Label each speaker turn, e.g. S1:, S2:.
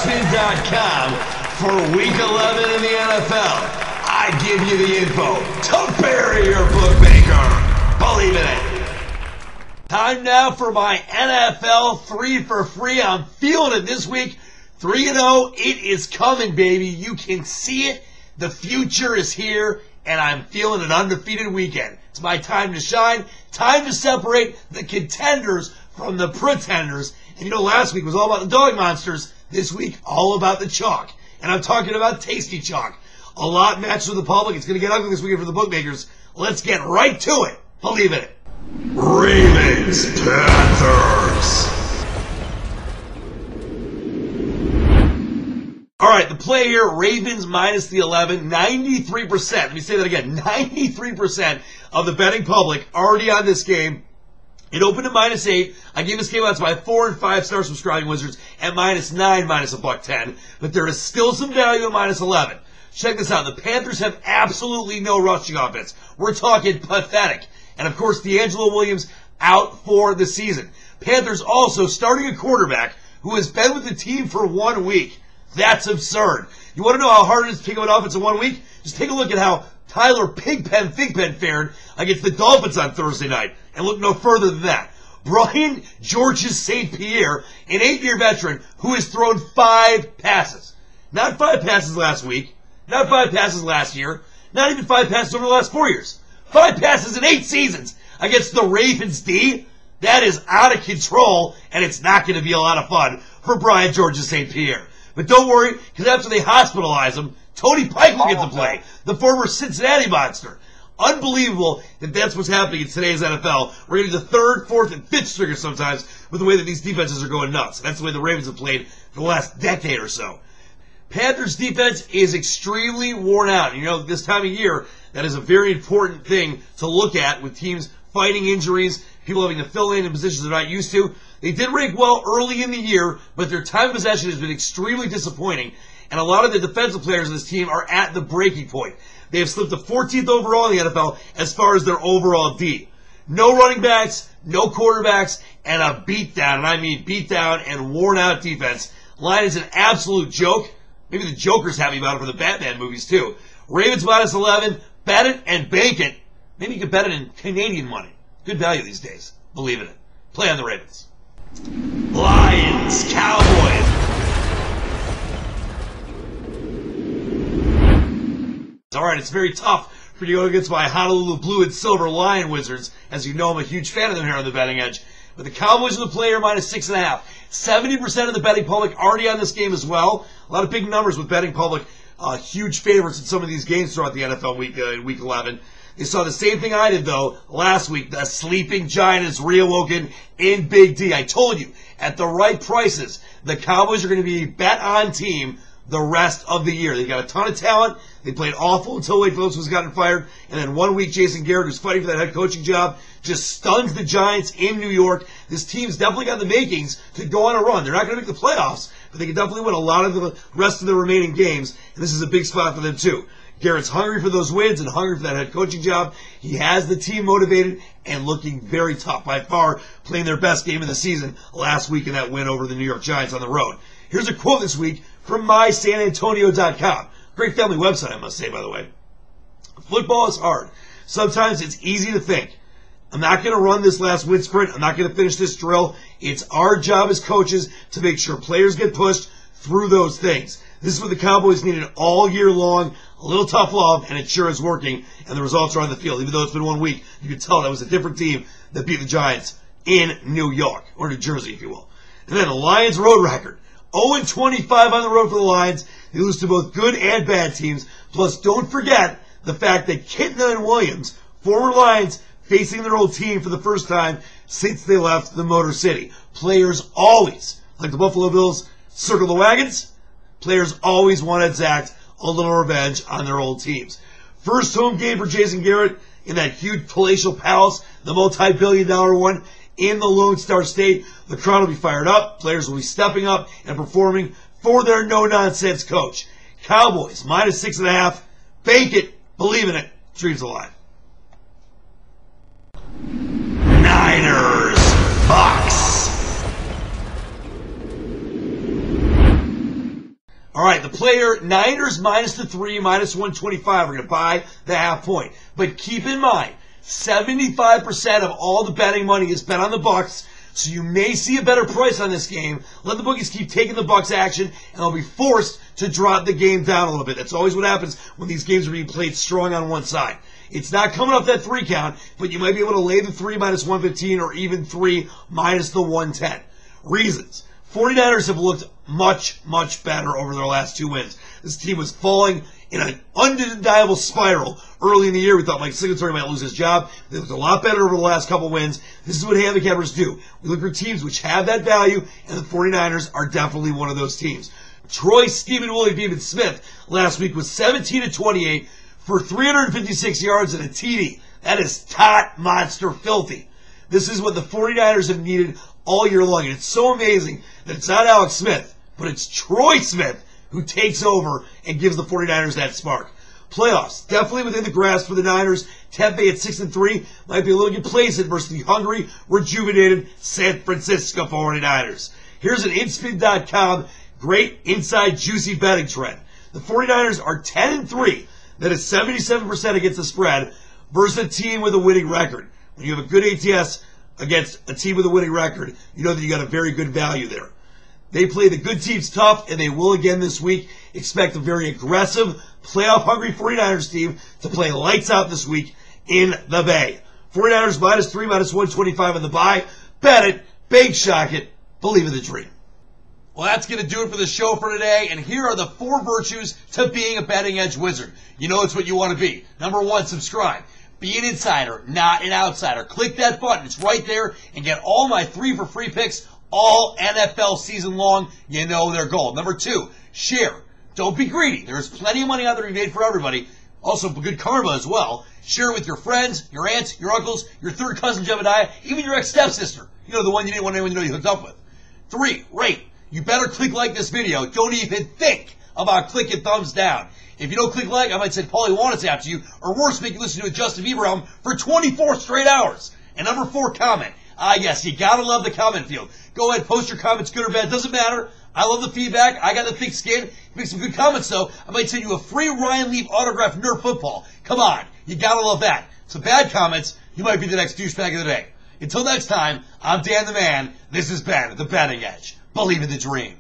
S1: Sportsbetting.com for Week 11 in the NFL. I give you the info to bury your bookmaker. Believe in it. Time now for my NFL 3 for free. I'm feeling it this week. 3-0. It is coming, baby. You can see it. The future is here, and I'm feeling an undefeated weekend. It's my time to shine. Time to separate the contenders from the pretenders. And you know, last week was all about the dog monsters. This week, all about the chalk. And I'm talking about tasty chalk. A lot matched with the public. It's going to get ugly this weekend for the bookmakers. Let's get right to it. Believe in it. Ravens, Panthers. All right, the play here, Ravens minus the 11, 93%. Let me say that again. 93% of the betting public already on this game. It opened at -8. I gave this game out to my 4 and 5 star subscribing wizards at -9, minus $1.10. But there is still some value at -11. Check this out. The Panthers have absolutely no rushing offense. We're talking pathetic. And of course, D'Angelo Williams out for the season. Panthers also starting a quarterback who has been with the team for 1 week. That's absurd. You want to know how hard it is to pick up an offense in 1 week? Just take a look at how Tyler Pigpen fared against the Dolphins on Thursday night. And look no further than that. Brian Georges St. Pierre, an 8-year veteran who has thrown 5 passes. Not 5 passes last week. Not 5 passes last year. Not even 5 passes over the last 4 years. 5 passes in 8 seasons against the Ravens D. That is out of control, and it's not going to be a lot of fun for Brian Georges St. Pierre. But don't worry, because after they hospitalize him, Tony Pike will get to play, the former Cincinnati monster. Unbelievable that that's what's happening in today's NFL. We're getting the 3rd, 4th, and 5th stringers sometimes with the way that these defenses are going nuts. That's the way the Ravens have played for the last decade or so. Panthers defense is extremely worn out. You know, this time of year, that is a very important thing to look at with teams fighting injuries, people having to fill in positions they're not used to. They did rank well early in the year, but their time of possession has been extremely disappointing. And a lot of the defensive players on this team are at the breaking point. They have slipped to 14th overall in the NFL as far as their overall D. No running backs, no quarterbacks, and a beatdown, and I mean beatdown and worn-out defense. Line is an absolute joke. Maybe the Joker's happy about it from the Batman movies, too. Ravens minus 11, bet it and bank it. Maybe you could bet it in Canadian money. Good value these days. Believe in it. Play on the Ravens. Lions, Cowboys. All right, it's very tough for you to go against my Honolulu Blue and Silver Lion Wizards. As you know, I'm a huge fan of them here on the betting edge. But the Cowboys are the player minus 6.5. 70% of the betting public already on this game as well. A lot of big numbers with betting public. Huge favorites in some of these games throughout the NFL week 11. They saw the same thing I did, though, last week. The sleeping giant is reawoken in Big D. I told you, at the right prices, the Cowboys are going to be a bet-on team the rest of the year. They got a ton of talent. They played awful until Wade Phillips was gotten fired. And then 1 week, Jason Garrett, who's fighting for that head coaching job, just stuns the Giants in New York. This team's definitely got the makings to go on a run. They're not going to make the playoffs, but they can definitely win a lot of the rest of the remaining games. And this is a big spot for them, too. Garrett's hungry for those wins and hungry for that head coaching job. He has the team motivated and looking very tough. By far, playing their best game of the season last week in that win over the New York Giants on the road. Here's a quote this week from mysanantonio.com. Great family website, I must say, by the way. Football is hard. Sometimes it's easy to think, I'm not going to run this last wind sprint. I'm not going to finish this drill. It's our job as coaches to make sure players get pushed through those things. This is what the Cowboys needed all year long. A little tough love, and it sure is working, and the results are on the field. Even though it's been 1 week, you can tell that was a different team that beat the Giants in New York, or New Jersey, if you will. And then the Lions road record. 0-25 on the road for the Lions. They lose to both good and bad teams. Plus, don't forget the fact that Kitna and Williams, former Lions, facing their old team for the first time since they left the Motor City. Players always, like the Buffalo Bills, circle the wagons. Players always want to exact a little revenge on their old teams. First home game for Jason Garrett in that huge palatial palace, the multi-billion-dollar one in the Lone Star State. The crowd will be fired up. Players will be stepping up and performing for their no-nonsense coach. Cowboys, minus 6.5. Bank it. Believe in it. Dreams alive. Niners, Bucks. player, Niners minus the 3, minus 125. We're going to buy the half point. But keep in mind, 75% of all the betting money is bet on the Bucs, so you may see a better price on this game. Let the bookies keep taking the Bucs action, and they'll be forced to drop the game down a little bit. That's always what happens when these games are being played strong on one side. It's not coming off that 3 count, but you might be able to lay the 3 minus 115 or even 3 minus the 110. Reasons. 49ers have looked much, much better over their last 2 wins. This team was falling in an undeniable spiral early in the year. We thought Mike Singletary might lose his job. They looked a lot better over the last couple wins. This is what handicappers do. We look for teams which have that value, and the 49ers are definitely one of those teams. Troy Stephen Willie Beeman Smith last week was 17-28 for 356 yards and a TD. That is tot monster filthy. This is what the 49ers have needed all year long. And it's so amazing that it's not Alex Smith, but it's Troy Smith who takes over and gives the 49ers that spark. Playoffs, definitely within the grasp for the Niners. Tampa Bay at 6-3 might be a little complacent versus the hungry, rejuvenated San Francisco 49ers. Here's an inspin.com great inside juicy betting trend. The 49ers are 10-3. That is 77% against the spread versus a team with a winning record. When you have a good ATS against a team with a winning record, you know that you got a very good value there. They play the good teams tough, and they will again this week. Expect a very aggressive, playoff-hungry 49ers team to play lights out this week in the Bay. 49ers minus 3, minus 125 in the buy. Bet it, bake shock it, believe in the dream. Well, that's going to do it for the show for today, and here are the 4 virtues to being a betting edge wizard. You know it's what you want to be. Number 1, subscribe. Be an insider, not an outsider. Click that button. It's right there, and get all my 3 for free picks all NFL season long. You know they're gold. Number 2, share. Don't be greedy. There's plenty of money out there to be made for everybody. Also, good karma as well. Share it with your friends, your aunts, your uncles, your third cousin Jebediah, even your ex-stepsister. You know, the one you didn't want anyone to know you hooked up with. 3, rate. You better click like this video. Don't even think about clicking thumbs down. If you don't click like, I might send Paulie Wannis after you, or worse, make you listen to a Justin Bieber album for 24 straight hours. And number 4, comment. Yes, you gotta love the comment field. Go ahead, post your comments, good or bad, doesn't matter. I love the feedback. I got the thick skin. Make some good comments, though. I might send you a free Ryan Leaf autographed Nerf football. Come on, you gotta love that. Some bad comments, you might be the next douchebag of the day. Until next time, I'm Dan the Man. This has been The Betting Edge. Believe in the dream.